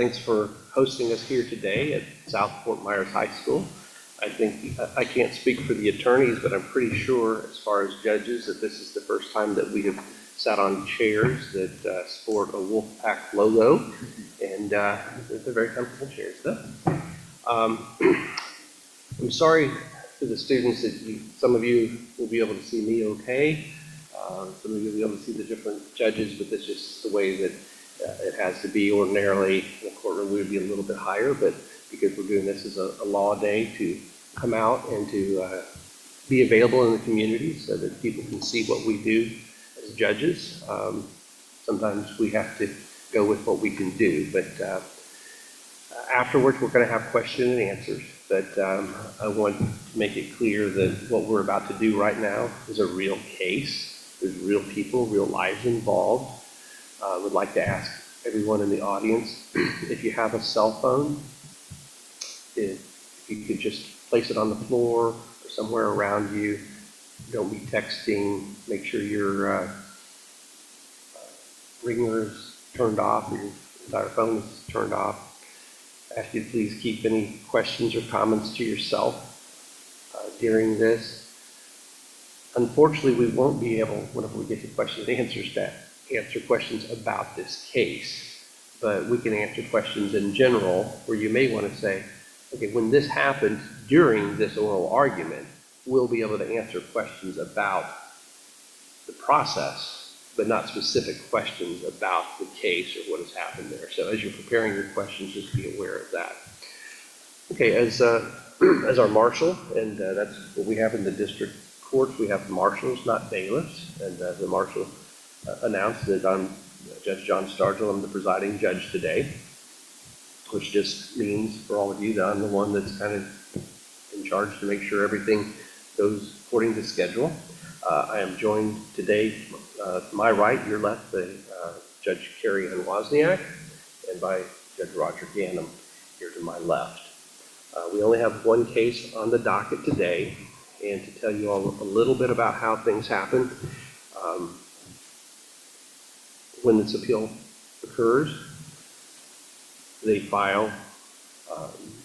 Thanks for hosting us here today at South Fort Myers High School. I think I can't speak for the attorneys, but I'm pretty sure as far as judges that this is the first time that we have sat on chairs that sport a Wolfpack logo, and they're very comfortable chairs though. I'm sorry to the students that some of you will be able to see me okay. Some of you will be able to see the different judges, but that's just the way that it has to be. Ordinarily in a courtroom we would be a little bit higher, but because we're doing this as a law day, to come out and to be available in the community so that people can see what we do as judges. Sometimes we have to go with what we can do, but afterwards we're going to have question and answers. But I want to make it clear that what we're about to do right now is a real case. There's real people, real lives involved. I would like to ask everyone in the audience, if you have a cell phone, if you could just place it on the floor or somewhere around you. Don't be texting. Make sure your ringer is turned off, your entire phone is turned off. I ask you to please keep any questions or comments to yourself during this. Unfortunately, we won't be able, whenever we get to questions and answers, to answer questions about this case, but we can answer questions in general where you may want to say, okay, when this happened during this oral argument, we'll be able to answer questions about the process, but not specific questions about the case or what has happened there. So as you're preparing your questions, just be aware of that. Okay, as our marshal, and that's what we have in the district courts, we have marshals, not bailiffs, and the marshal announced that I'm Judge John Stargell. I'm the presiding judge today, which just means for all of you that I'm the one that's kind of in charge to make sure everything goes according to schedule. I am joined today to my right, your left, by Judge Carrie Ann Wozniak, and by Judge Roger Ganem here to my left. We only have one case on the docket today, and to tell you all a little bit about how things happen. When this appeal occurs, they file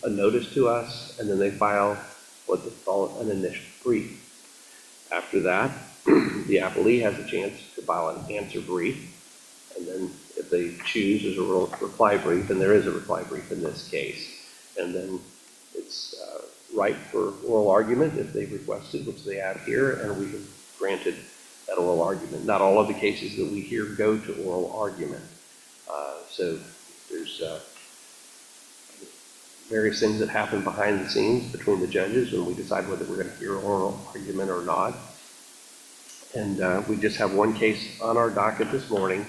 a notice to us, and then they file what they call an initial brief. After that, the appellee has a chance to file an answer brief, and then if they choose, there's a reply brief, and there is a reply brief in this case. And then it's right for oral argument if they've requested, which they have here, and we have granted that oral argument. Not all of the cases that we hear go to oral argument. So there's various things that happen behind the scenes between the judges when we decide whether we're going to hear oral argument or not. And we just have one case on our docket this morning,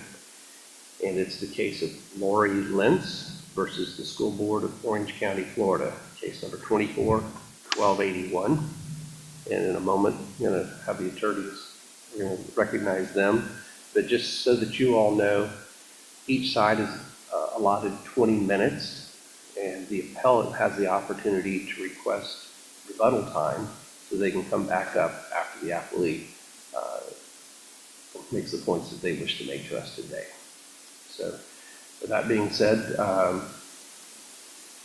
and it's the case of Lori Lentz versus the School Board of Orange County, Florida, case number 24-1281. And in a moment, I'm going to have the attorneys, we're going to recognize them. But just so that you all know, each side is allotted 20 minutes, and the appellant has the opportunity to request rebuttal time so they can come back up after the appellee makes the points that they wish to make to us today. So with that being said,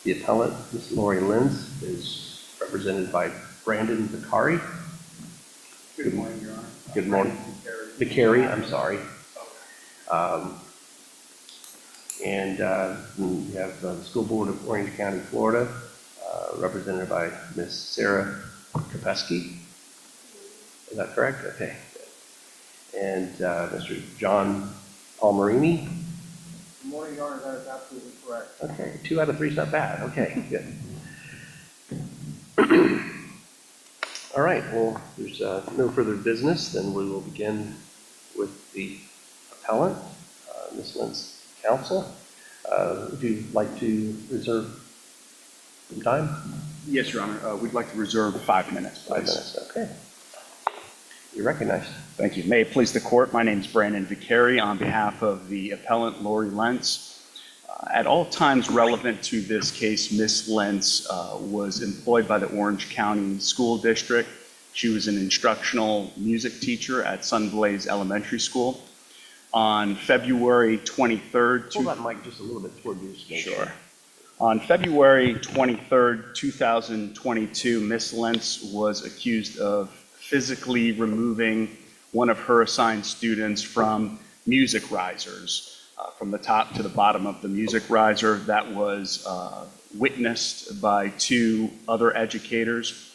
the appellant, Ms. Lori Lentz, is represented by Brandon Vicari. Good morning, Your Honor. Good morning. Vicari, I'm sorry. And we have the School Board of Orange County, Florida, represented by Ms. Sarah Kopesky. Is that correct? Okay. And Mr. John Palmerini. Good morning, Your Honor. That is absolutely correct. Okay, 2 out of 3 is not bad. Okay, good. All right, well, there's no further business, then we will begin with the appellant, Ms. Lentz, counsel. Would you like to reserve some time? Yes, Your Honor. We'd like to reserve 5 minutes, please. 5 minutes, okay. You're recognized. Thank you. May it please the court, my name is Brandon Vicari on behalf of the appellant Lori Lentz. At all times relevant to this case, Ms. Lentz was employed by the Orange County School District. She was an instructional music teacher at Sunblaze Elementary School. On February 23rd, Pull that mic just a little bit toward you. Sure. On February 23rd, 2022, Ms. Lentz was accused of physically removing one of her assigned students from music risers, from the top to the bottom of the music riser. That was witnessed by 2 other educators.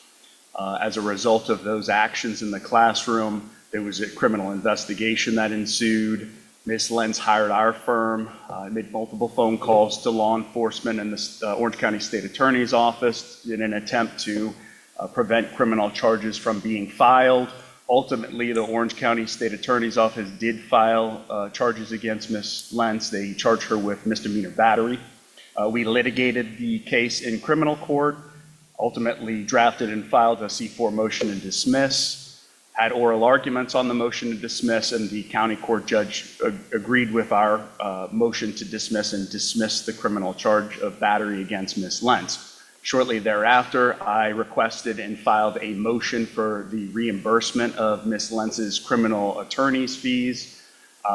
As a result of those actions in the classroom, there was a criminal investigation that ensued. Ms. Lentz hired our firm, made multiple phone calls to law enforcement and the Orange County State Attorney's Office in an attempt to prevent criminal charges from being filed. Ultimately, the Orange County State Attorney's Office did file charges against Ms. Lentz. They charged her with misdemeanor battery. We litigated the case in criminal court, ultimately drafted and filed a C4 motion to dismiss, had oral arguments on the motion to dismiss, and the county court judge agreed with our motion to dismiss and dismissed the criminal charge of battery against Ms. Lentz. Shortly thereafter, I requested and filed a motion for the reimbursement of Ms. Lentz's criminal attorney's fees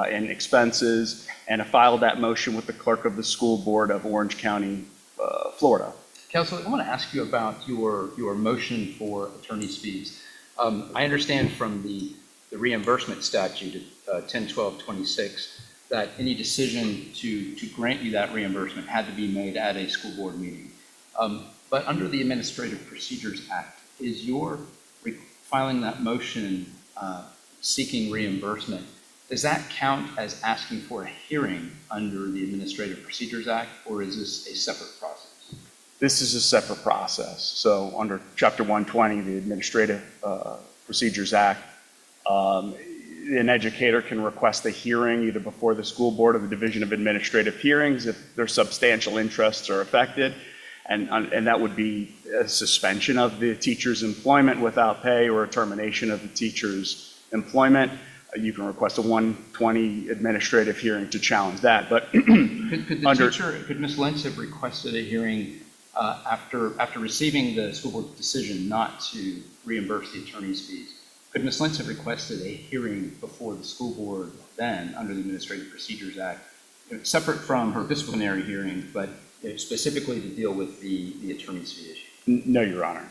and expenses, and I filed that motion with the clerk of the school board of Orange County, Florida. Counsel, I want to ask you about your motion for attorney's fees. I understand from the reimbursement statute, 101226, that any decision to grant you that reimbursement had to be made at a school board meeting. But under the Administrative Procedures Act, is your filing that motion seeking reimbursement, does that count as asking for a hearing under the Administrative Procedures Act, or is this a separate process? This is a separate process. So under Chapter 120, the Administrative Procedures Act, an educator can request a hearing either before the school board or the Division of Administrative Hearings if their substantial interests are affected. And that would be a suspension of the teacher's employment without pay or a termination of the teacher's employment. You can request a 120 administrative hearing to challenge that. But could Ms. Lentz have requested a hearing after receiving the school board's decision not to reimburse the attorney's fees? Could Ms. Lentz have requested a hearing before the school board then under the Administrative Procedures Act, separate from her disciplinary hearing, but specifically to deal with the attorney's fee issue? No, Your Honor.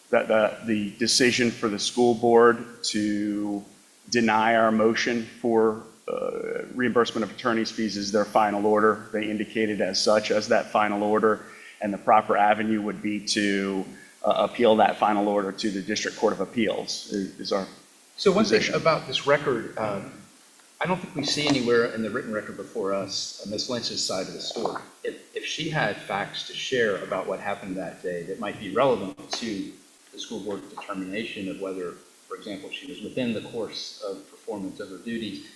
The decision for the school board to deny our motion for reimbursement of attorney's fees is their final order. They indicated as such as that final order, and the proper avenue would be to appeal that final order to the District Court of Appeals is our So one thing position. about this record, I don't think we see anywhere in the written record before us Ms. Lentz's side of the story. If she had facts to share about what happened that day that might be relevant to the school board's determination of whether, for example, she was within the course of performance of her duties,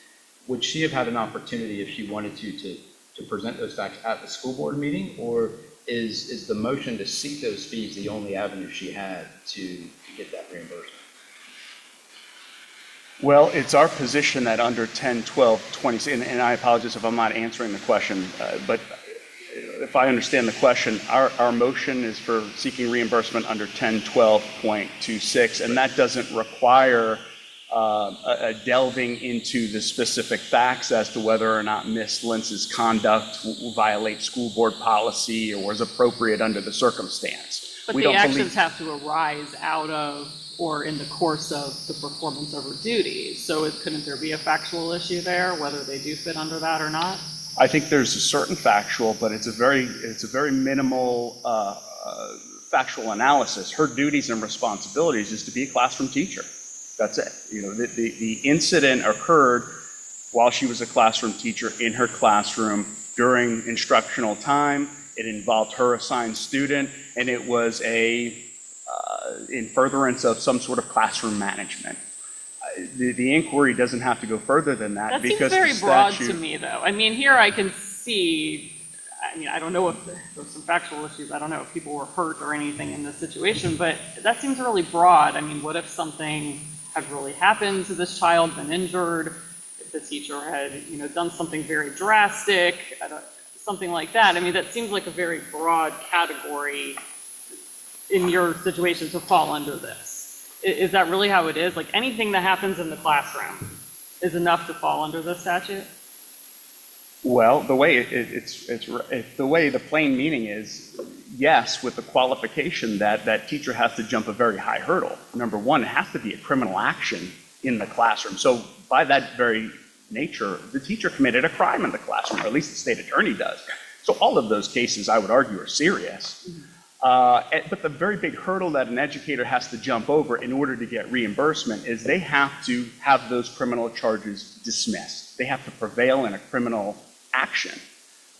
would she have had an opportunity if she wanted to present those facts at the school board meeting, or is the motion to seek those fees the only avenue she had to get that reimbursement? Well, it's our position that under 101220, and I apologize if I'm not answering the question, but if I understand the question, our motion is for seeking reimbursement under 1012.26, and that doesn't require a delving into the specific facts as to whether or not Ms. Lentz's conduct will violate school board policy or was appropriate under the circumstance. But the actions have to arise out of or in the course of the performance of her duties. So couldn't there be a factual issue there, whether they do fit under that or not? I think there's a certain factual, but it's a very minimal factual analysis. Her duties and responsibilities is to be a classroom teacher. That's it. You know, the incident occurred while she was a classroom teacher in her classroom during instructional time. It involved her assigned student, and it was in furtherance of some sort of classroom management. The inquiry doesn't have to go further than that. That because seems very the broad statute, to me, though. I mean, here I can see, I mean, I don't know if there's some factual issues. I don't know if people were hurt or anything in this situation, but that seems really broad. I mean, what if something had really happened to this child, been injured, if the teacher had, done something very drastic, something like that? I mean, that seems like a very broad category in your situation to fall under this. Is that really how it is? Like anything that happens in the classroom is enough to fall under this statute? Well, the way the way the plain meaning is, yes, with the qualification that that teacher has to jump a very high hurdle. Number one, it has to be a criminal action in the classroom. So by that very nature, the teacher committed a crime in the classroom, or at least the state attorney does. So all of those cases, I would argue, are serious. But the very big hurdle that an educator has to jump over in order to get reimbursement is they have to have those criminal charges dismissed. They have to prevail in a criminal action,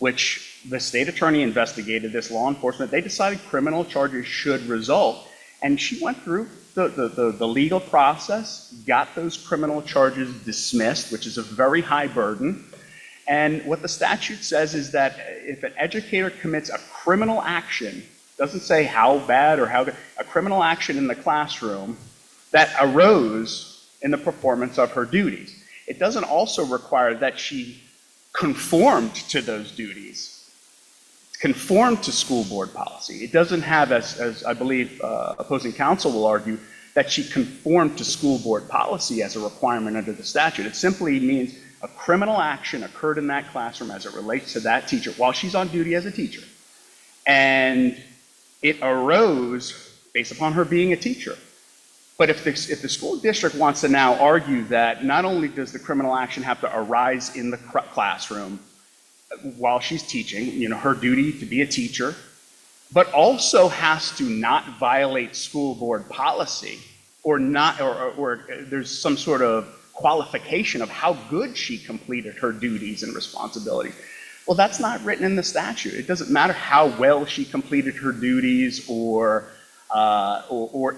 which the state attorney investigated, this law enforcement, they decided criminal charges should result. And she went through the legal process, got those criminal charges dismissed, which is a very high burden. And what the statute says is that if an educator commits a criminal action, doesn't say how bad or how good, a criminal action in the classroom that arose in the performance of her duties. It doesn't also require that she conformed to those duties, conformed to school board policy. It doesn't have, as I believe opposing counsel will argue, that she conformed to school board policy as a requirement under the statute. It simply means a criminal action occurred in that classroom as it relates to that teacher while she's on duty as a teacher. And it arose based upon her being a teacher. But if the school district wants to now argue that not only does the criminal action have to arise in the classroom while she's teaching, her duty to be a teacher, but also has to not violate school board policy or there's some sort of qualification of how good she completed her duties and responsibilities. Well, that's not written in the statute. It doesn't matter how well she completed her duties or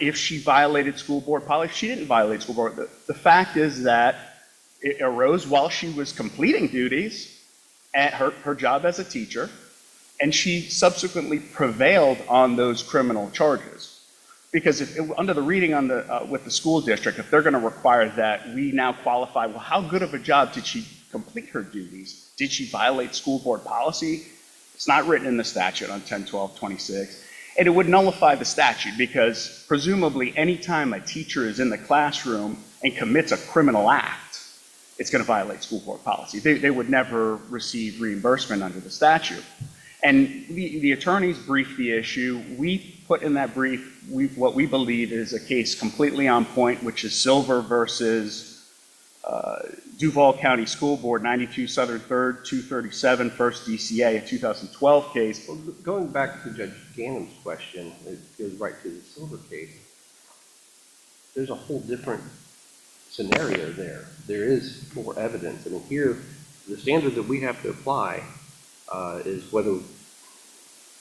if she violated school board policy. She didn't violate school board. The fact is that it arose while she was completing duties at her job as a teacher, and she subsequently prevailed on those criminal charges. Because under the reading with the school district, if they're going to require that we now qualify, well, how good of a job did she complete her duties? Did she violate school board policy? It's not written in the statute on 10-12-26. And it would nullify the statute because presumably anytime a teacher is in the classroom and commits a criminal act, it's going to violate school board policy. They would never receive reimbursement under the statute. And the attorneys briefed the issue. We put in that brief what we believe is a case completely on point, which is Silver versus Duval County School Board, 92 Southern 3rd, 237, First DCA, a 2012 case. Well, going back to Judge Ganem's question, it goes right to the Silver case. There's a whole different scenario there. There is more evidence. I mean, here, the standard that we have to apply is whether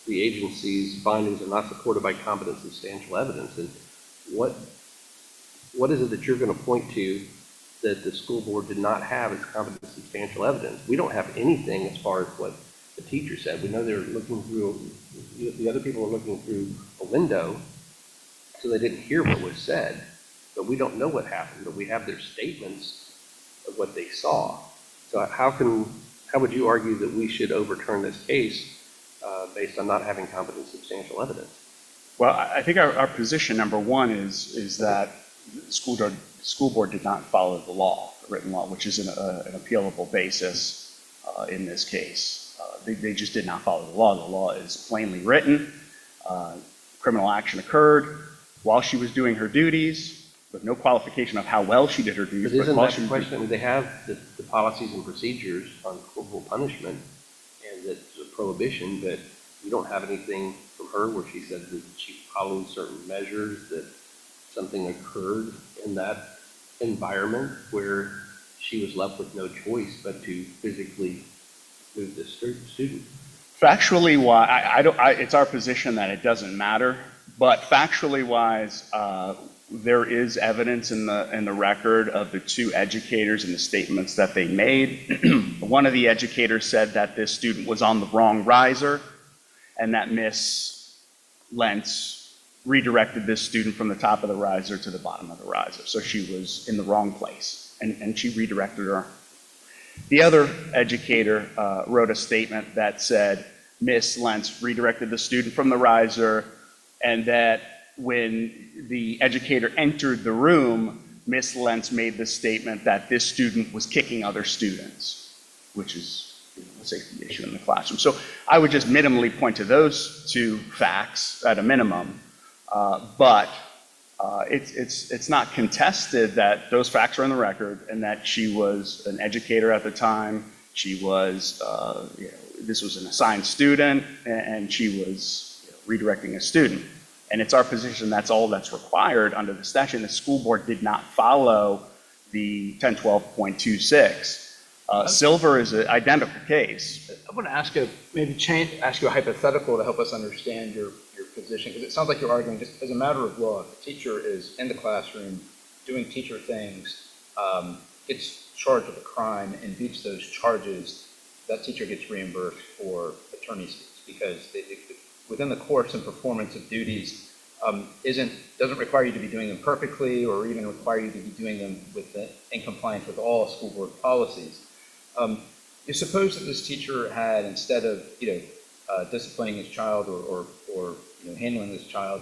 the agency's findings are not supported by competent substantial evidence. And what is it that you're going to point to that the school board did not have as competent substantial evidence? We don't have anything as far as what the teacher said. We know they're looking through, the other people are looking through a window, so they didn't hear what was said. But we don't know what happened, but we have their statements of what they saw. So how would you argue that we should overturn this case based on not having competent substantial evidence? Well, I think our position, number one, is that the school board did not follow the law, the written law, which is an appealable basis in this case. They just did not follow the law. The law is plainly written. Criminal action occurred while she was doing her duties, with no qualification of how well she did her duties. But isn't that the question? I mean, they have the policies and procedures on corporal punishment, and that's a prohibition, but you don't have anything from her where she said that she followed certain measures, that something occurred in that environment where she was left with no choice but to physically move the student. Factually, it's our position that it doesn't matter, but factually wise, there is evidence in the record of the two educators and the statements that they made. One of the educators said that this student was on the wrong riser, and that Miss Lentz redirected this student from the top of the riser to the bottom of the riser. So she was in the wrong place, and she redirected her. The other educator wrote a statement that said Miss Lentz redirected the student from the riser, and that when the educator entered the room, Miss Lentz made the statement that this student was kicking other students, which is a safety issue in the classroom. So I would just minimally point to those two facts at a minimum, but it's not contested that those facts are in the record and that she was an educator at the time. She was, this was an assigned student, and she was redirecting a student. And it's our position that's all that's required under the statute. And the school board did not follow the 1012.26. Silver is an identical case. I want to ask you a hypothetical to help us understand your position, because it sounds like you're arguing just as a matter of law, if a teacher is in the classroom doing teacher things, gets charged with a crime and beats those charges, that teacher gets reimbursed for attorney's fees, because within the course and performance of duties doesn't require you to be doing them perfectly or even require you to be doing them in compliance with all school board policies. You suppose that this teacher had, instead of disciplining his child or handling this child,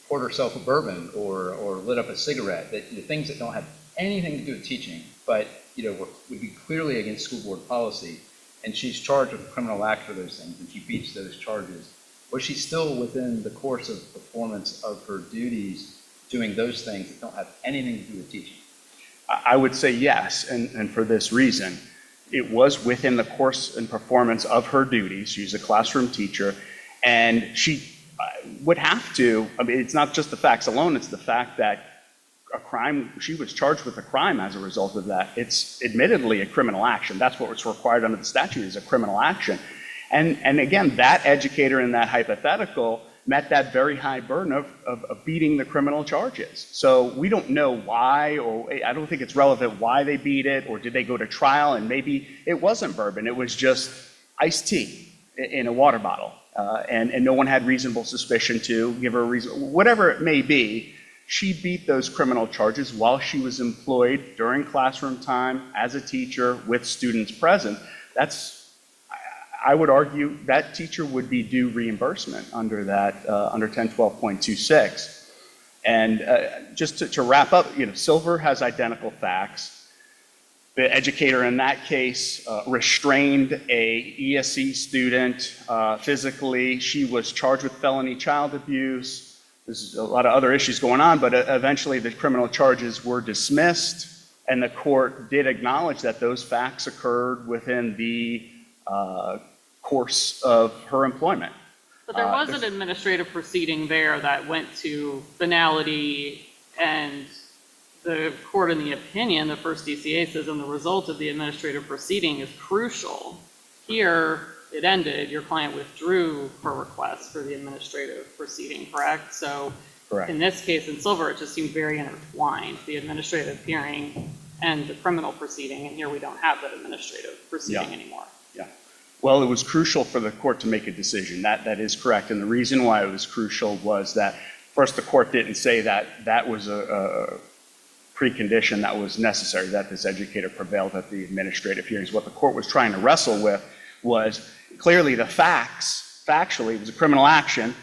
poured herself a bourbon or lit up a cigarette, that things that don't have anything to do with teaching, but would be clearly against school board policy, and she's charged with a criminal act for those things, and she beats those charges. Was she still within the course of performance of her duties doing those things that don't have anything to do with teaching? I would say yes, and for this reason. It was within the course and performance of her duties. She's a classroom teacher, and she would have to, it's not just the facts alone, it's the fact that she was charged with a crime as a result of that. It's admittedly a criminal action. That's what was required under the statute, is a criminal action. And again, that educator in that hypothetical met that very high burden of beating the criminal charges. So we don't know why, or I don't think it's relevant why they beat it, or did they go to trial and maybe it wasn't bourbon, it was just iced tea in a water bottle. And no one had reasonable suspicion to give her a reason, whatever it may be. She beat those criminal charges while she was employed during classroom time as a teacher with students present. I would argue that teacher would be due reimbursement under that, under 1012.26. And just to wrap up, Silver has identical facts. The educator in that case restrained a ESE student physically. She was charged with felony child abuse. There's a lot of other issues going on, but eventually the criminal charges were dismissed, and the court did acknowledge that those facts occurred within the course of her employment. But there was an administrative proceeding there that went to finality, and the court, in the opinion, the first DCA says, and the result of the administrative proceeding is crucial. Here, it ended. Your client withdrew her request for the administrative proceeding, correct? So Correct. In this case, in Silver, it just seemed very intertwined, the administrative hearing and the criminal proceeding, and here we don't have that administrative proceeding anymore. Yeah. Well, it was crucial for the court to make a decision. That is correct. And the reason why it was crucial was that, first, the court didn't say that that was a precondition that was necessary, that this educator prevailed at the administrative hearings. What the court was trying to wrestle with was clearly the facts. Factually, it was a criminal action.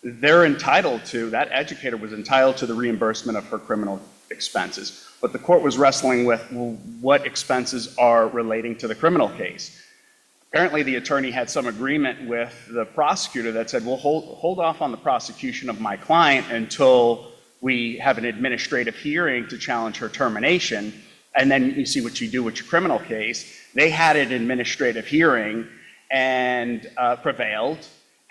They're entitled to, that educator was entitled to the reimbursement of her criminal expenses. But the court was wrestling with, well, what expenses are relating to the criminal case? Apparently, the attorney had some agreement with the prosecutor that said, well, hold off on the prosecution of my client until we have an administrative hearing to challenge her termination, and then you see what you do with your criminal case. They had an administrative hearing and prevailed,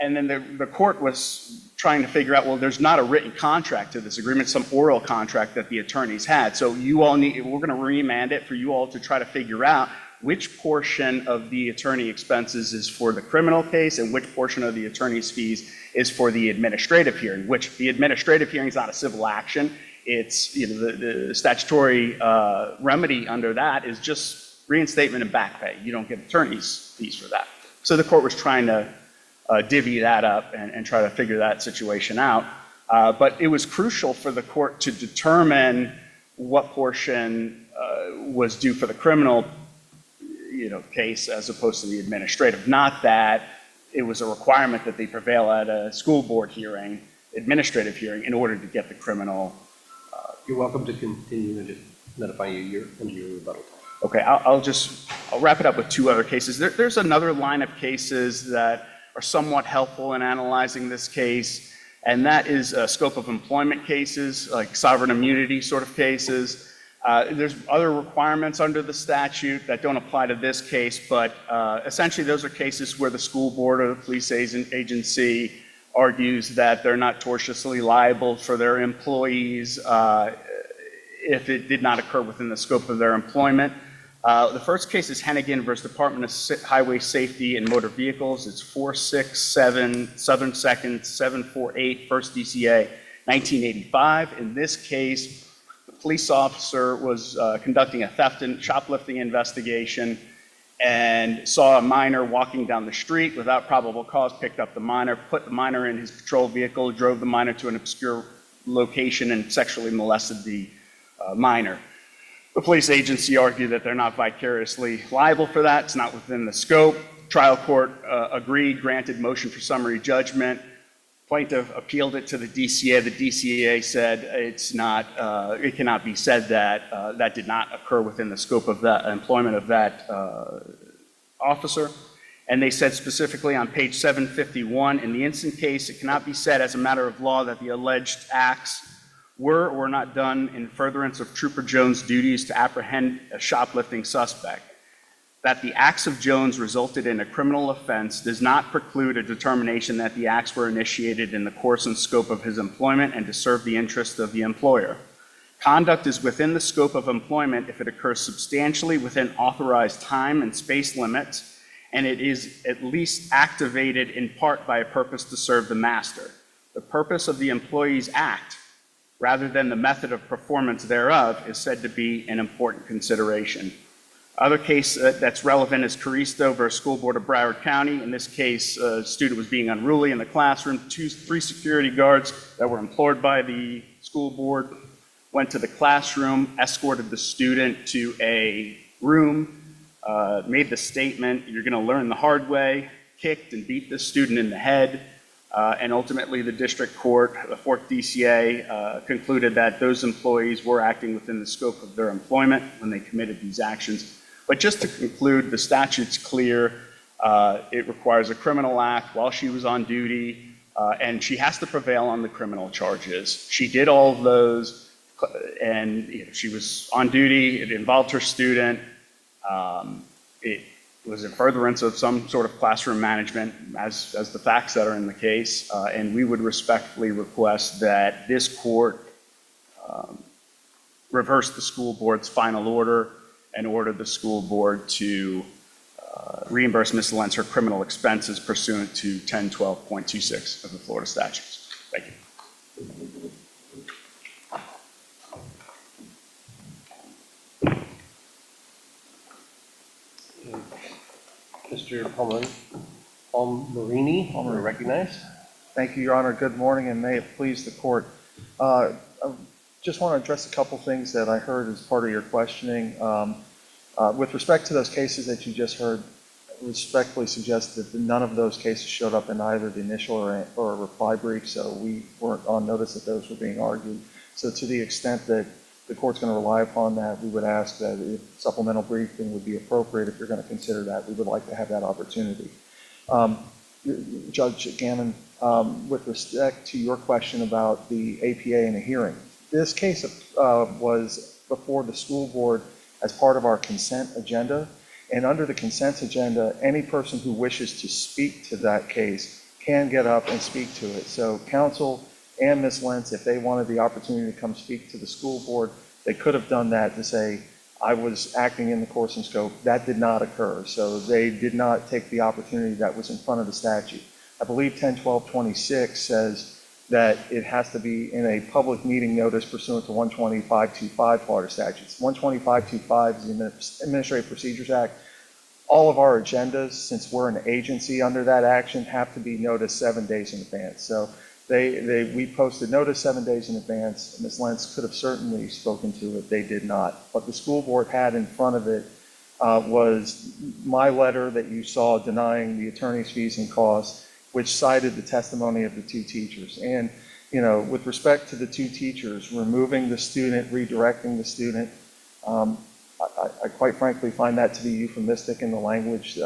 and then the court was trying to figure out, well, there's not a written contract to this agreement, some oral contract that the attorneys had. So you all we're going to remand it for you all to try to figure out which portion of the attorney expenses is for the criminal case and which portion of the attorney's fees is for the administrative hearing, which the administrative hearing is not a civil action. It's, the statutory remedy under that is just reinstatement and back pay. You don't get attorney's fees for that. So the court was trying to divvy that up and try to figure that situation out. But it was crucial for the court to determine what portion was due for the criminal case as opposed to the administrative. Not that it was a requirement that they prevail at a school board hearing, administrative hearing, in order to get the criminal. You're welcome to continue and just notify you under your rebuttal time. Okay, I'll wrap it up with two other cases. There's another line of cases that are somewhat helpful in analyzing this case, and that is scope of employment cases, like sovereign immunity sort of cases. There's other requirements under the statute that don't apply to this case, but essentially those are cases where the school board or the police agency argues that they're not tortiously liable for their employees if it did not occur within the scope of their employment. The first case is Hennigan versus Department of Highway Safety and Motor Vehicles. It's 467 Southern 2nd 748 First DCA 1985. In this case, the police officer was conducting a theft and shoplifting investigation and saw a minor walking down the street without probable cause, picked up the minor, put the minor in his patrol vehicle, drove the minor to an obscure location and sexually molested the minor. The police agency argued that they're not vicariously liable for that. It's not within the scope. Trial court agreed, granted motion for summary judgment. Plaintiff appealed it to the DCA. The DCA said it cannot be said that that did not occur within the scope of the employment of that officer. And they said specifically on page 751, in the instant case, it cannot be said as a matter of law that the alleged acts were or were not done in furtherance of Trooper Jones' duties to apprehend a shoplifting suspect. That the acts of Jones resulted in a criminal offense does not preclude a determination that the acts were initiated in the course and scope of his employment and to serve the interests of the employer. Conduct is within the scope of employment if it occurs substantially within authorized time and space limits, and it is at least activated in part by a purpose to serve the master. The purpose of the employee's act, rather than the method of performance thereof, is said to be an important consideration. Other case that's relevant is Caristo versus School Board of Broward County. In this case, a student was being unruly in the classroom. Three security guards that were employed by the school board went to the classroom, escorted the student to a room, made the statement, "You're going to learn the hard way," kicked and beat the student in the head. And ultimately, the district court, the 4th DCA, concluded that those employees were acting within the scope of their employment when they committed these actions. But just to conclude, the statute's clear. It requires a criminal act while she was on duty, and she has to prevail on the criminal charges. She did all of those, and she was on duty. It involved her student. It was in furtherance of some sort of classroom management, as the facts that are in the case, and we would respectfully request that this court reverse the school board's final order and order the school board to reimburse Ms. Lentz her criminal expenses pursuant to 1012.26 of the Florida statutes. Thank you. Mr. Palmerini, are recognized. Thank you, Your Honor. Good morning, and may it please the court. I just want to address a couple things that I heard as part of your questioning. With respect to those cases that you just heard, I respectfully suggest that none of those cases showed up in either the initial or reply brief, so we weren't on notice that those were being argued. So to the extent that the court's going to rely upon that, we would ask that if supplemental briefing would be appropriate, if you're going to consider that, we would like to have that opportunity. Judge Gammon, with respect to your question about the APA and a hearing, this case was before the school board as part of our consent agenda, and under the consent agenda, any person who wishes to speak to that case can get up and speak to it. So counsel and Ms. Lentz, if they wanted the opportunity to come speak to the school board, they could have done that to say, I was acting in the course and scope. That did not occur. So they did not take the opportunity that was in front of the statute. I believe 1012.26 says that it has to be in a public meeting notice pursuant to 125.25 Florida statutes. 125.25 is the Administrative Procedures Act. All of our agendas, since we're an agency under that action, have to be noticed 7 days in advance. So we posted notice 7 days in advance. Ms. Lentz could have certainly spoken to it. They did not. What the school board had in front of it was my letter that you saw denying the attorney's fees and costs, which cited the testimony of the two teachers. And, with respect to the two teachers, removing the student, redirecting the student, I quite frankly find that to be euphemistic in the language.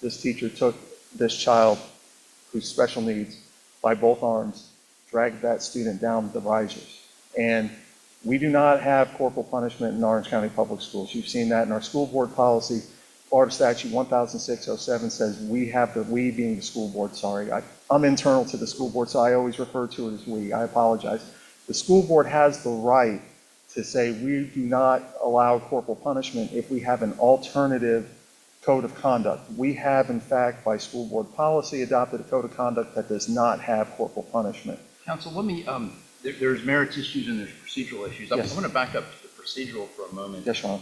This teacher took this child who's special needs by both arms, dragged that student down the risers. And we do not have corporal punishment in Orange County Public Schools. You've seen that in our school board policy. Florida Statute 100607 says we being the school board, sorry. I'm internal to the school board, so I always refer to it as we. I apologize. The school board has the right to say we do not allow corporal punishment if we have an alternative code of conduct. We have, in fact, by school board policy, adopted a code of conduct that does not have corporal punishment. Counsel, let me, there's merits issues and there's procedural issues. Yes. I want to back up to the procedural for a moment. Yes, Ron.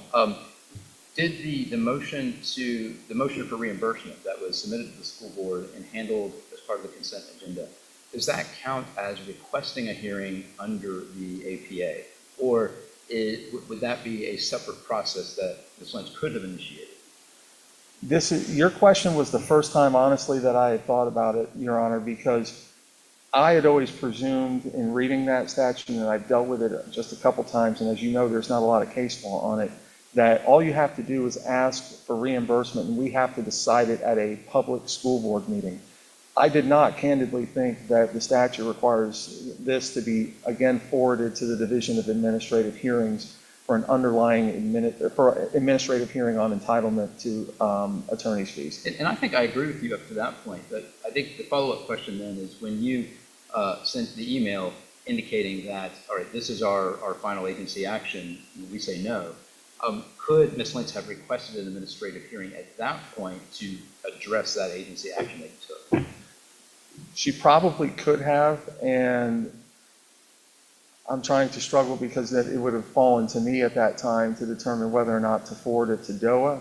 Did the motion for reimbursement that was submitted to the school board and handled as part of the consent agenda, does that count as requesting a hearing under the APA? Or would that be a separate process that Ms. Lentz could have initiated? Your question was the first time, honestly, that I had thought about it, Your Honor, because I had always presumed in reading that statute, and I've dealt with it just a couple times, and as you know, there's not a lot of case law on it, that all you have to do is ask for reimbursement, and we have to decide it at a public school board meeting. I did not candidly think that the statute requires this to be, again, forwarded to the Division of Administrative Hearings for an underlying administrative hearing on entitlement to attorney's fees. And I think I agree with you up to that point, but I think the follow-up question then is when you sent the email indicating that, all right, this is our final agency action, and we say no, could Ms. Lentz have requested an administrative hearing at that point to address that agency action that you took? She probably could have, and I'm trying to struggle because it would have fallen to me at that time to determine whether or not to forward it to DOA.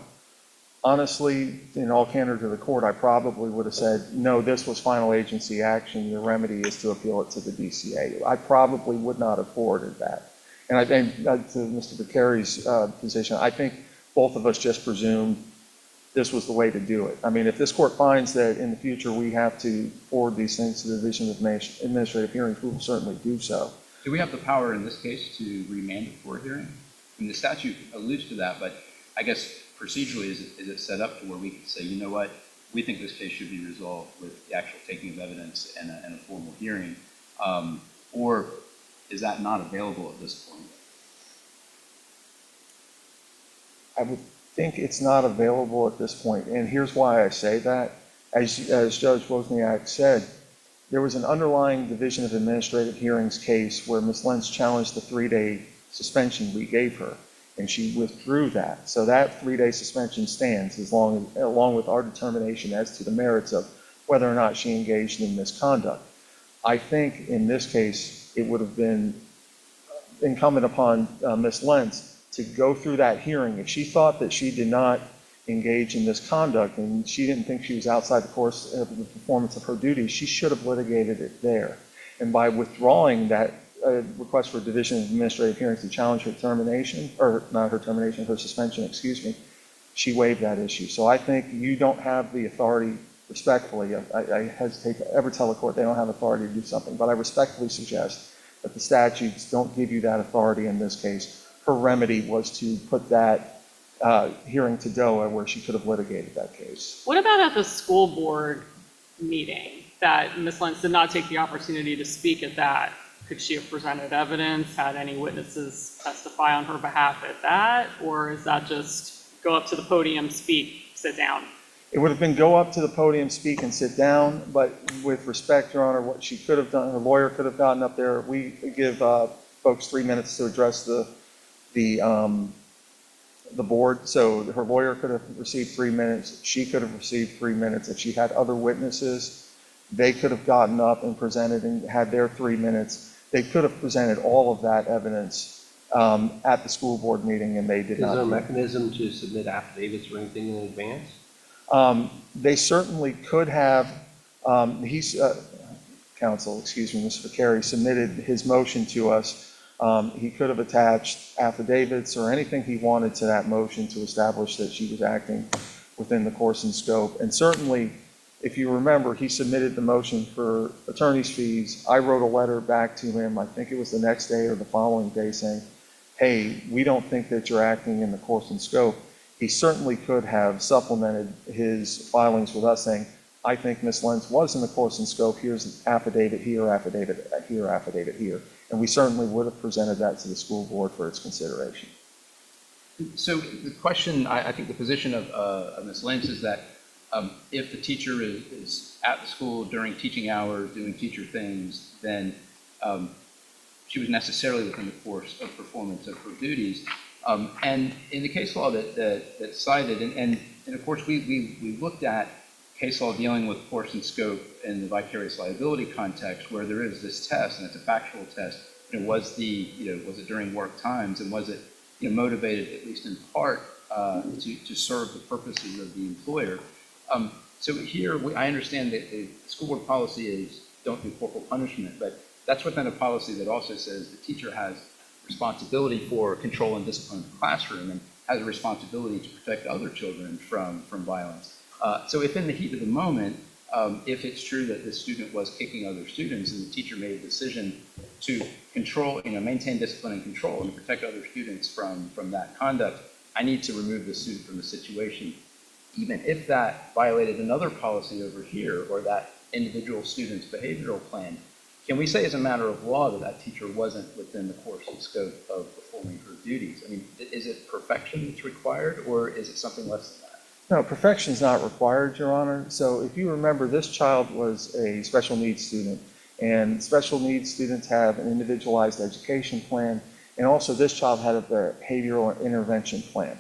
Honestly, in all candor to the court, I probably would have said, no, this was final agency action. Your remedy is to appeal it to the DCA. I probably would not have forwarded that. And I think to Mr. Vicari's position, I think both of us just presumed this was the way to do it. I mean, if this court finds that in the future we have to forward these things to the Division of Administrative Hearings, we will certainly do so. Do we have the power in this case to remand it for a hearing? I mean, the statute alludes to that, but I guess procedurally, is it set up to where we can say, you know what, we think this case should be resolved with the actual taking of evidence and a formal hearing, or is that not available at this point? I would think it's not available at this point, and here's why I say that. As Judge Wozniak said, there was an underlying Division of Administrative Hearings case where Ms. Lentz challenged the 3-day suspension we gave her, and she withdrew that. So that 3-day suspension stands along with our determination as to the merits of whether or not she engaged in misconduct. I think in this case, it would have been incumbent upon Ms. Lentz to go through that hearing. If she thought that she did not engage in misconduct and she didn't think she was outside the course of the performance of her duties, she should have litigated it there. And by withdrawing that request for Division of Administrative Hearings to challenge her termination, or not her termination, her suspension, excuse me, she waived that issue. So I think you don't have the authority, respectfully, I hesitate to ever tell a court they don't have authority to do something, but I respectfully suggest that the statutes don't give you that authority in this case. Her remedy was to put that hearing to DOA where she could have litigated that case. What about at the school board meeting that Ms. Lentz did not take the opportunity to speak at that? Could she have presented evidence, had any witnesses testify on her behalf at that? Or is that just go up to the podium, speak, sit down? It would have been go up to the podium, speak, and sit down, but with respect, Your Honor, what she could have done, her lawyer could have gotten up there. We give folks 3 minutes to address the board, so her lawyer could have received 3 minutes, she could have received 3 minutes. If she had other witnesses, they could have gotten up and presented and had their 3 minutes. They could have presented all of that evidence at the school board meeting, and they did not. Is there a mechanism to submit affidavits or anything in advance? They certainly could have. Counsel, excuse me, Mr. Vicari, submitted his motion to us. He could have attached affidavits or anything he wanted to that motion to establish that she was acting within the course and scope. And certainly, if you remember, he submitted the motion for attorney's fees. I wrote a letter back to him, I think it was the next day or the following day, saying, hey, we don't think that you're acting in the course and scope, he certainly could have supplemented his filings with us saying, I think Ms. Lentz was in the course and scope, here's an affidavit here, affidavit here, affidavit here. And we certainly would have presented that to the school board for its consideration. So the question, I think the position of Ms. Lentz is that if the teacher is at the school during teaching hours, doing teacher things, then she was necessarily within the course of performance of her duties. And in the case law that's cited, and of course we looked at case law dealing with course and scope in the vicarious liability context, where there is this test, and it's a factual test. Was it during work times, and was it motivated at least in part to serve the purposes of the employer? So here, I understand that the school board policy is don't do corporal punishment, but that's within a policy that also says the teacher has responsibility for control and discipline in the classroom and has a responsibility to protect other children from violence. So if in the heat of the moment, if it's true that the student was kicking other students and the teacher made a decision to control, maintain discipline and control and protect other students from that conduct, I need to remove the student from the situation, even if that violated another policy over here or that individual student's behavioral plan. Can we say as a matter of law that that teacher wasn't within the course and scope of performing her duties? I mean, is it perfection that's required, or is it something less than that? No, perfection is not required, Your Honor. So if you remember, this child was a special needs student, and special needs students have an individualized education plan, and also this child had a behavioral intervention plan.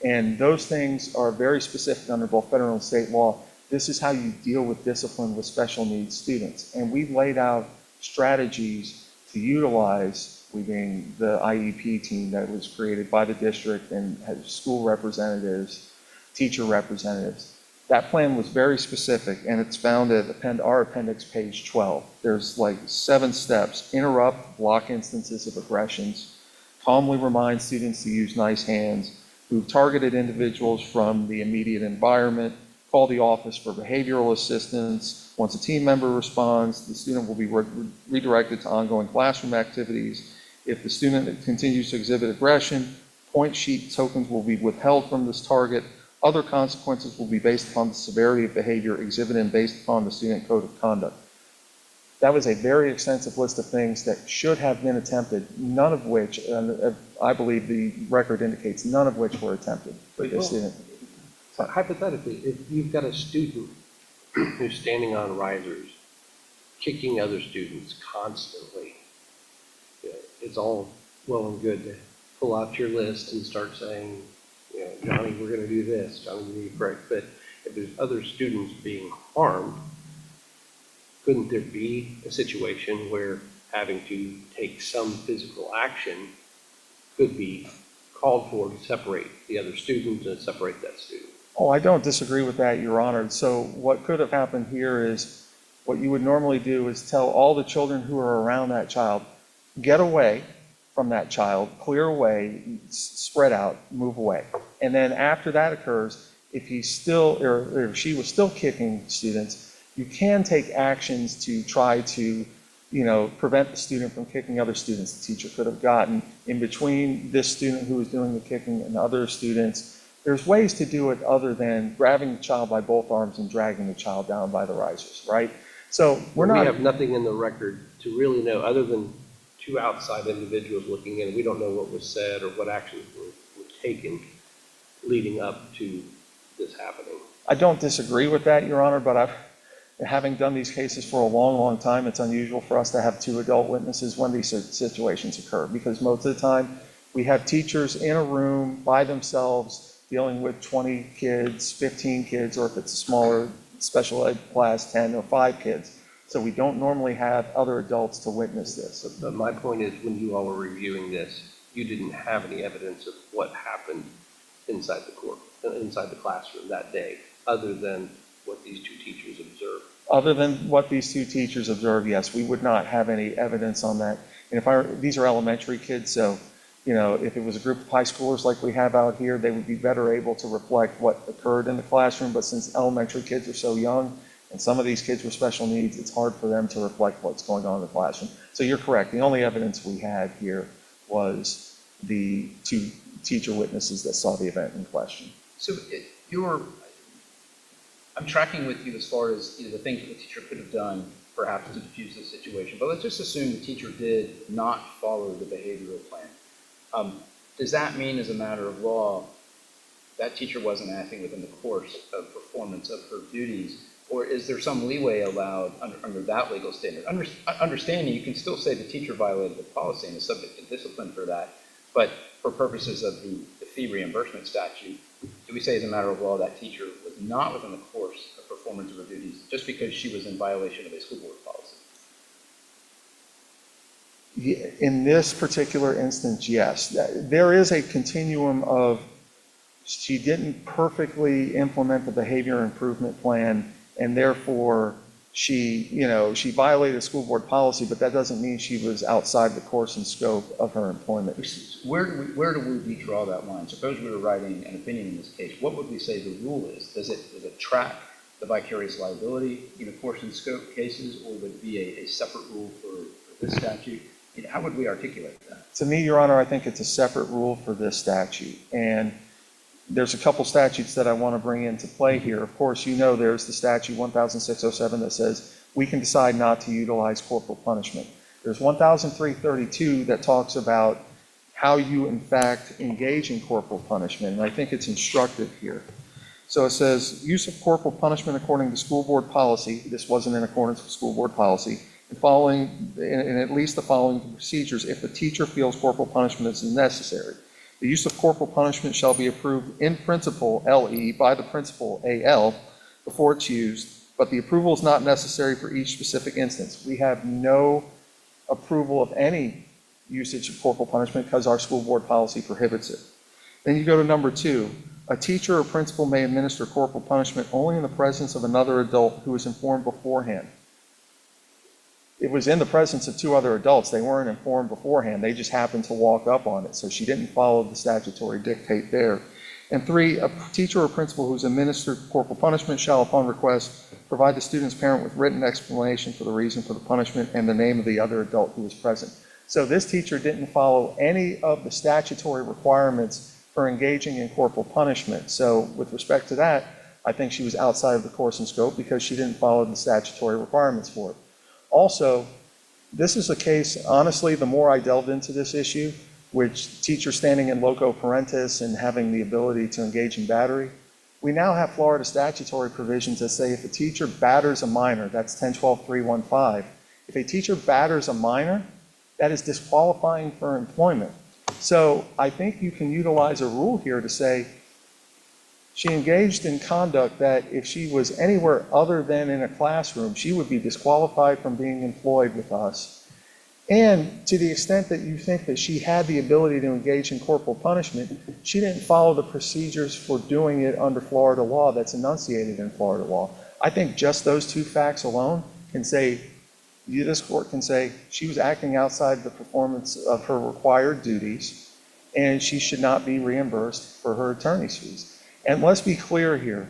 And those things are very specific under both federal and state law. This is how you deal with discipline with special needs students. And we've laid out strategies to utilize, we being the IEP team that was created by the district and had school representatives, teacher representatives. That plan was very specific, and it's found at our appendix, page 12. There's like 7 steps: interrupt, block instances of aggressions, calmly remind students to use nice hands, move targeted individuals from the immediate environment, call the office for behavioral assistance. Once a team member responds, the student will be redirected to ongoing classroom activities. If the student continues to exhibit aggression, point sheet tokens will be withheld from this target. Other consequences will be based upon the severity of behavior exhibited and based upon the student code of conduct. That was a very extensive list of things that should have been attempted, none of which, I believe the record indicates, none of which were attempted for this student. So hypothetically, if you've got a student who's standing on risers, kicking other students constantly, it's all well and good to pull out your list and start saying, Johnny, we're going to do this, Johnny, you need to correct. But if there's other students being harmed, couldn't there be a situation where having to take some physical action could be called for to separate the other students and separate that student? Oh, I don't disagree with that, Your Honor. So what could have happened here is what you would normally do is tell all the children who are around that child, get away from that child, clear away, spread out, move away. And then after that occurs, if he's still, or if she was still kicking students, you can take actions to try to, prevent the student from kicking other students. The teacher could have gotten in between this student who was doing the kicking and other students. There's ways to do it other than grabbing the child by both arms and dragging the child down by the risers, right? So we have nothing in the record to really know, other than 2 outside individuals looking in. We don't know what was said or what actions were taken leading up to this happening. I don't disagree with that, Your Honor, but having done these cases for a long, long time, it's unusual for us to have 2 adult witnesses when these situations occur, because most of the time we have teachers in a room by themselves dealing with 20 kids, 15 kids, or if it's a smaller special ed class, 10 or 5 kids. So we don't normally have other adults to witness this. But my point is, when you all were reviewing this, you didn't have any evidence of what happened inside the classroom that day, other than what these 2 teachers observed. Other than what these 2 teachers observed, yes, we would not have any evidence on that. And these are elementary kids, so if it was a group of high schoolers like we have out here, they would be better able to reflect what occurred in the classroom. But since elementary kids are so young, and some of these kids with special needs, it's hard for them to reflect what's going on in the classroom. So you're correct. The only evidence we had here was the two teacher witnesses that saw the event in question. So I'm tracking with you as far as the things that the teacher could have done perhaps to diffuse the situation, but let's just assume the teacher did not follow the behavioral plan. Does that mean as a matter of law that teacher wasn't acting within the course of performance of her duties, or is there some leeway allowed under that legal standard? Understanding you can still say the teacher violated the policy and is subject to discipline for that, but for purposes of the fee reimbursement statute, do we say as a matter of law that teacher was not within the course of performance of her duties just because she was in violation of a school board policy? In this particular instance, yes. There is a continuum of she didn't perfectly implement the behavior improvement plan, and therefore she violated a school board policy, but that doesn't mean she was outside the course and scope of her employment. Where do we draw that line? Suppose we were writing an opinion in this case. What would we say the rule is? Does it track the vicarious liability in course and scope cases, or would it be a separate rule for this statute? How would we articulate that? To me, Your Honor, I think it's a separate rule for this statute. And there's a couple statutes that I want to bring into play here. Of course, there's the statute 100607 that says we can decide not to utilize corporal punishment. There's 100332 that talks about how you, in fact, engage in corporal punishment, and I think it's instructive here. So it says, use of corporal punishment according to school board policy, this wasn't in accordance with school board policy, in at least the following procedures if the teacher feels corporal punishment is necessary. The use of corporal punishment shall be approved in principle, LE, by the principal, AL, before it's used, but the approval is not necessary for each specific instance. We have no approval of any usage of corporal punishment because our school board policy prohibits it. Then you go to number 2. A teacher or principal may administer corporal punishment only in the presence of another adult who is informed beforehand. It was in the presence of 2 other adults. They weren't informed beforehand. They just happened to walk up on it. So she didn't follow the statutory dictate there. And 3, a teacher or principal who's administered corporal punishment shall, upon request, provide the student's parent with written explanation for the reason for the punishment and the name of the other adult who was present. So this teacher didn't follow any of the statutory requirements for engaging in corporal punishment. So with respect to that, I think she was outside of the course and scope because she didn't follow the statutory requirements for it. Also, this is a case, honestly, the more I delved into this issue, which teachers standing in loco parentis and having the ability to engage in battery, we now have Florida statutory provisions that say if a teacher batters a minor, that's 1012.315, if a teacher batters a minor, that is disqualifying for employment. So I think you can utilize a rule here to say she engaged in conduct that if she was anywhere other than in a classroom, she would be disqualified from being employed with us. And to the extent that you think that she had the ability to engage in corporal punishment, she didn't follow the procedures for doing it under Florida law that's enunciated in Florida law. I think just those 2 facts alone can say, this court can say she was acting outside the performance of her required duties and she should not be reimbursed for her attorney's fees. And let's be clear here,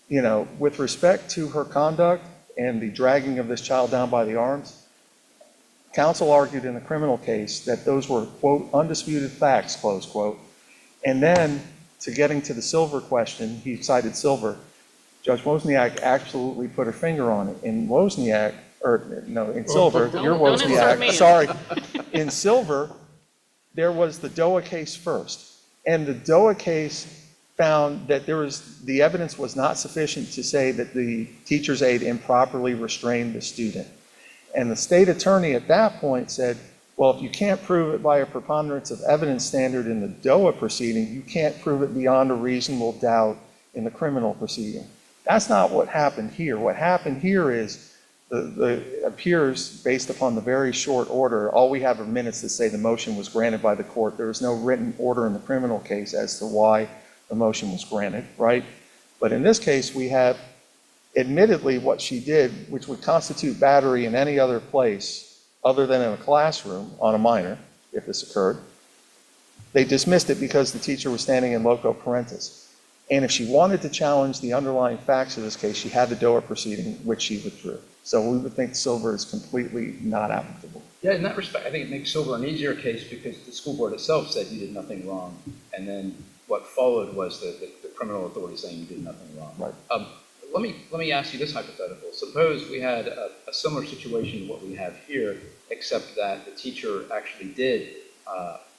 with respect to her conduct and the dragging of this child down by the arms, counsel argued in the criminal case that those were, quote, undisputed facts, close quote. And then to getting to the Silver question, he cited Silver. Judge Wozniak absolutely put her finger on it. In Silver, you're Don't insert me. Wozniak, sorry. In Silver, there was the DOA case first. And the DOA case found that the evidence was not sufficient to say that the teacher's aide improperly restrained the student. And the state attorney at that point said, well, if you can't prove it by a preponderance of evidence standard in the DOA proceeding, you can't prove it beyond a reasonable doubt in the criminal proceeding. That's not what happened here. What happened here is it appears, based upon the very short order, all we have are minutes that say the motion was granted by the court. There was no written order in the criminal case as to why the motion was granted, right? But in this case, we have admittedly what she did, which would constitute battery in any other place other than in a classroom on a minor, if this occurred. They dismissed it because the teacher was standing in loco parentis. And if she wanted to challenge the underlying facts of this case, she had the DOA proceeding, which she withdrew. So we would think Silver is completely not applicable. Yeah, in that respect, I think it makes Silver an easier case because the school board itself said you did nothing wrong. And then what followed was the criminal authority saying you did nothing wrong. Right. Let me ask you this hypothetical. Suppose we had a similar situation to what we have here, except that the teacher actually did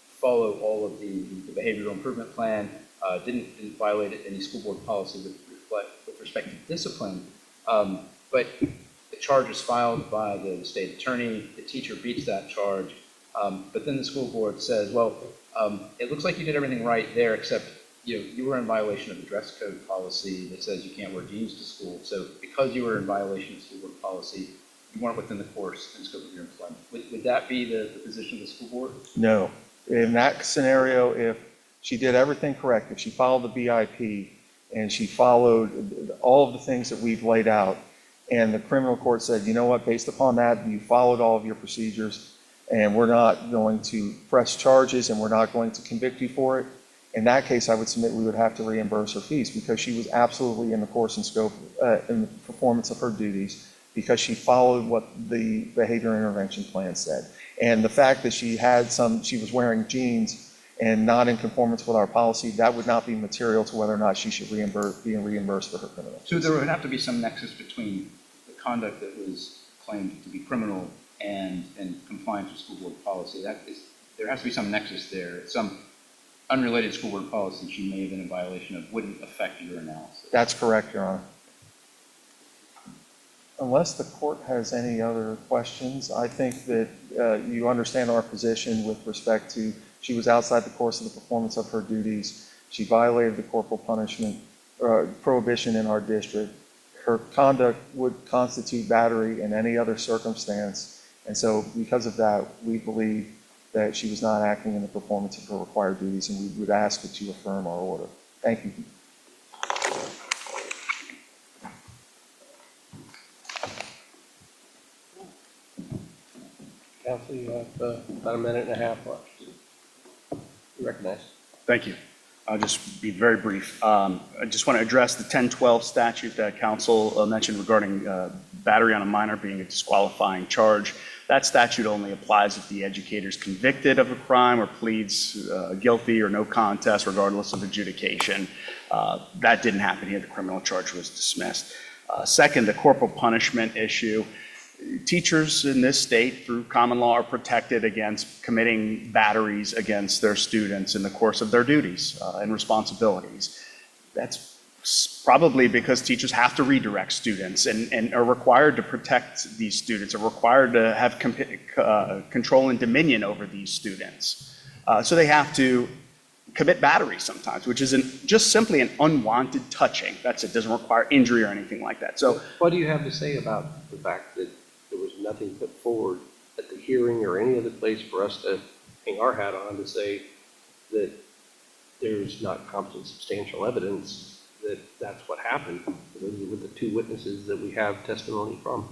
follow all of the behavioral improvement plan, didn't violate any school board policy with respect to discipline, but the charge was filed by the state attorney, the teacher beats that charge, but then the school board says, well, it looks like you did everything right there, except you were in violation of the dress code policy that says you can't wear jeans to school. So because you were in violation of school board policy, you weren't within the course and scope of your employment. Would that be the position of the school board? No. In that scenario, if she did everything correct, if she followed the BIP and she followed all of the things that we've laid out, and the criminal court said, you know what, based upon that, you followed all of your procedures, and we're not going to press charges and we're not going to convict you for it, in that case, I would submit we would have to reimburse her fees because she was absolutely in the course and scope in the performance of her duties because she followed what the behavior intervention plan said. And the fact that she was wearing jeans and not in conformance with our policy, that would not be material to whether or not she should be reimbursed for her criminal. So there would have to be some nexus between the conduct that was claimed to be criminal and compliance with school board policy. There has to be some nexus there. Some unrelated school board policy she may have been in violation of wouldn't affect your analysis. That's correct, Your Honor. Unless the court has any other questions, I think that you understand our position with respect to she was outside the course of the performance of her duties. She violated the corporal punishment prohibition in our district. Her conduct would constitute battery in any other circumstance. And so because of that, we believe that she was not acting in the performance of her required duties, and we would ask that you affirm our order. Thank you. Counsel, you have about a minute and a half left. You recognize. Thank you. I'll just be very brief. I just want to address the 1012 statute that counsel mentioned regarding battery on a minor being a disqualifying charge. That statute only applies if the educator is convicted of a crime or pleads guilty or no contest regardless of adjudication. That didn't happen here. The criminal charge was dismissed. Second, the corporal punishment issue. Teachers in this state, through common law, are protected against committing batteries against their students in the course of their duties and responsibilities. That's probably because teachers have to redirect students and are required to protect these students, are required to have control and dominion over these students. So they have to commit battery sometimes, which isn't just simply an unwanted touching. That's it, doesn't require injury or anything like that. So what do you have to say about the fact that there was nothing put forward at the hearing or any other place for us to hang our hat on to say that there's not competent substantial evidence that that's what happened with the two witnesses that we have testimony from?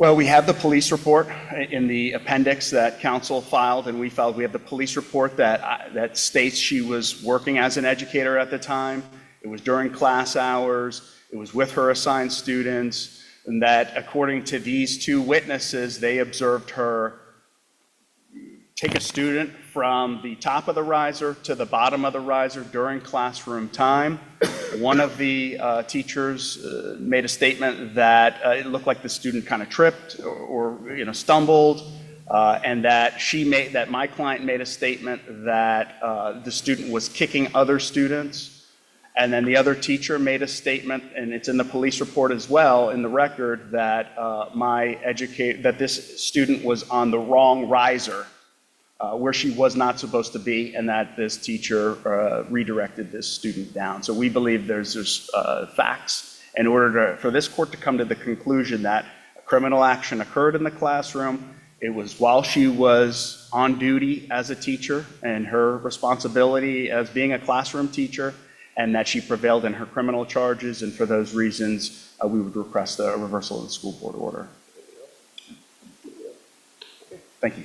well, we have the police report in the appendix that counsel filed and we filed. We have the police report that states she was working as an educator at the time. It was during class hours. It was with her assigned students. And that according to these two witnesses, they observed her take a student from the top of the riser to the bottom of the riser during classroom time. One of the teachers made a statement that it looked like the student kind of tripped or stumbled, and that my client made a statement that the student was kicking other students. And then the other teacher made a statement, and it's in the police report as well, in the record, that that this student was on the wrong riser, where she was not supposed to be, and that this teacher redirected this student down. So we believe there's facts in order for this court to come to the conclusion that a criminal action occurred in the classroom. It was while she was on duty as a teacher and her responsibility as being a classroom teacher, and that she prevailed in her criminal charges, and for those reasons, we would request a reversal of the school board order. Thank you.